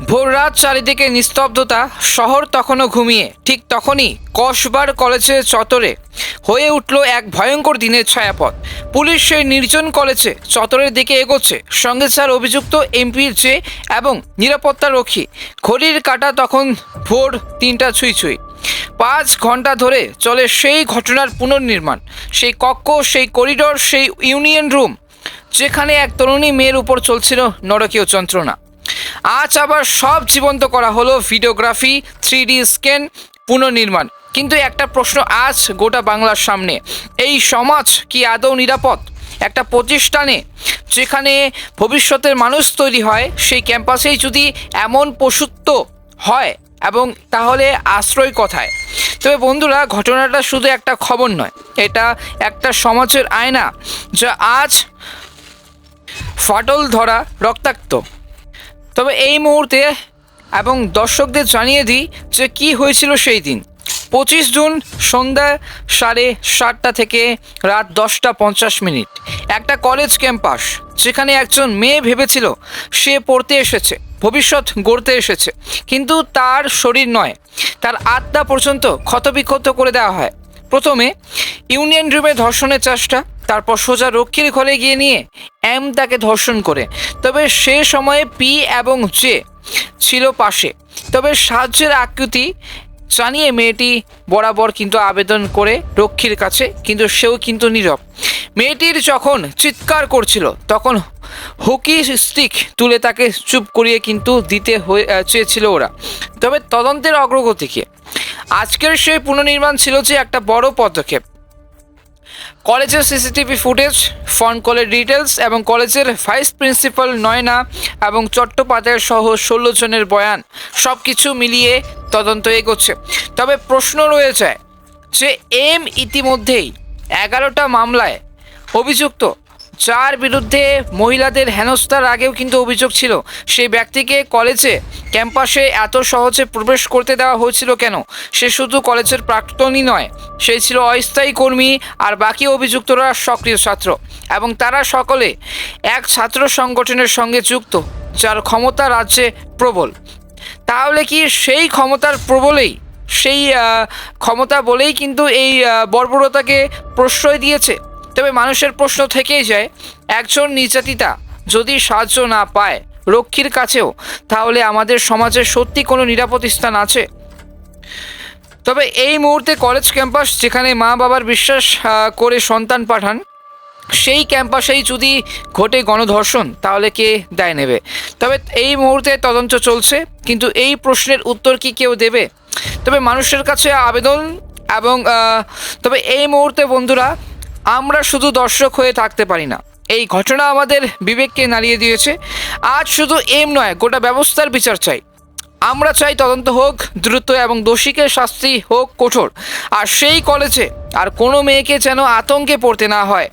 ভোররাত, চারিদিকে নিস্তব্ধতা, শহর তখনও ঘুমিয়ে। ঠিক তখনই কসবার কলেজের চত্বরে হয়ে উঠল এক ভয়ঙ্কর দিনের ছায়াপথ। পুলিশ সেই নির্জন কলেজে চত্বরের দিকে এগোচ্ছে, সঙ্গে 4 অভিযুক্ত, এমপির জে এবং নিরাপত্তা রক্ষী। ঘড়ির কাঁটা তখন ভোর 3টা ছুঁই ছুঁই। 5 ঘন্টা ধরে চলে সেই ঘটনার পুনর্নির্মাণ, সেই কক্ষ, সেই করিডোর, সেই ইউনিয়ন রুম যেখানে এক তরুণী মেয়ের উপর চলছিল নরকীয় যন্ত্রণা। আজ আবার সব জীবন্ত করা হলো, ভিডিওগ্রাফি, 3D স্ক্যান, পুনর্নির্মাণ। কিন্তু একটা প্রশ্ন আজ গোটা বাংলার সামনে, এই সমাজ কি আদৌ নিরাপদ? একটা প্রতিষ্ঠানে যেখানে ভবিষ্যতের মানুষ তৈরি হয়, সেই ক্যাম্পাসেই যদি এমন পশুত্ব হয়, এবং তাহলে আশ্রয় কোথায়? তবে বন্ধুরা, ঘটনাটা শুধু একটা খবর নয়, এটা একটা সমাজের আয়না যা আজ ফাটল ধরা, রক্তাক্ত। তবে এই মুহূর্তে এবং দর্শকদের জানিয়ে দিই যে কী হয়েছিল সেই দিন। 25 জুন সন্ধ্যা 7:30 থেকে রাত 10:50। একটা কলেজ ক্যাম্পাস যেখানে একজন মেয়ে ভেবেছিল সে পড়তে এসেছে, ভবিষ্যৎ গড়তে এসেছে, কিন্তু তার শরীর নয়, তার আত্মা পর্যন্ত ক্ষতবিক্ষত করে দেওয়া হয়। প্রথমে ইউনিয়ন রুমে ধর্ষণের চেষ্টা, তারপর সোজা রক্ষীর ঘরে গিয়ে নিয়ে তাকে ধর্ষণ করে। তবে সে সময়ে পি এবং জে ছিল পাশে। তবে সাহায্যের আকুতি জানিয়ে মেয়েটি বরাবর কিন্তু আবেদন করে রক্ষীর কাছে, কিন্তু সেও কিন্তু নীরব। মেয়েটির যখন চিৎকার করছিল তখন হকি স্টিক তুলে তাকে চুপ করিয়ে কিন্তু দিতে চেয়েছিল ওরা। তবে তদন্তের অগ্রগতিকে আজকের সেই পুনর্নির্মাণ ছিল যে একটা বড় পদক্ষেপ। কলেজের সিসিটিভি ফুটেজ, ফোন কলের ডিটেলস এবং কলেজের ভাইস প্রিন্সিপাল নয়না এবং চট্টোপাধ্যায় সহ 16 জনের বয়ান, সব কিছু মিলিয়ে তদন্ত এগোচ্ছে। তবে প্রশ্ন রয়ে যায় যে ইতিমধ্যেই 11টা মামলায় অভিযুক্ত, যার বিরুদ্ধে মহিলাদের হেনস্থার আগেও কিন্তু অভিযোগ ছিল, সেই ব্যক্তিকে কলেজে ক্যাম্পাসে এত সহজে প্রবেশ করতে দেওয়া হয়েছিল কেন? সে শুধু কলেজের প্রাক্তনই নয়, সে ছিল অস্থায়ী কর্মী, আর বাকি অভিযুক্তরা সক্রিয় ছাত্র, এবং তারা সকলে এক ছাত্র সংগঠনের সঙ্গে যুক্ত যার ক্ষমতা রাজ্যে প্রবল। তাহলে কি সেই ক্ষমতার প্রবলেই, সেই ক্ষমতা বলেই কিন্তু এই বর্বরতাকে প্রশ্রয় দিয়েছে? তবে মানুষের প্রশ্ন থেকেই যায়, একজন নির্যাতিতা যদি সাহায্য না পায় রক্ষীর কাছেও, তাহলে আমাদের সমাজে সত্যি কোনো নিরাপদ স্থান আছে? তবে এই মুহূর্তে কলেজ ক্যাম্পাস যেখানে মা বাবার বিশ্বাস করে সন্তান পাঠান, সেই ক্যাম্পাসেই যদি ঘটে গণধর্ষণ, তাহলে কে দায় নেবে? তবে এই মুহূর্তে তদন্ত চলছে, কিন্তু এই প্রশ্নের উত্তর কি কেউ দেবে? তবে মানুষের কাছে আবেদন, এবং তবে এই মুহূর্তে বন্ধুরা, আমরা শুধু দর্শক হয়ে থাকতে পারি না। এই ঘটনা আমাদের বিবেককে নাড়িয়ে দিয়েছে। আজ শুধু নয়, গোটা ব্যবস্থার বিচার চাই। আমরা চাই তদন্ত হোক দ্রুত এবং দোষীকে শাস্তি হোক কঠোর, আর সেই কলেজে আর কোনো মেয়েকে যেন আতঙ্কে পড়তে না হয়।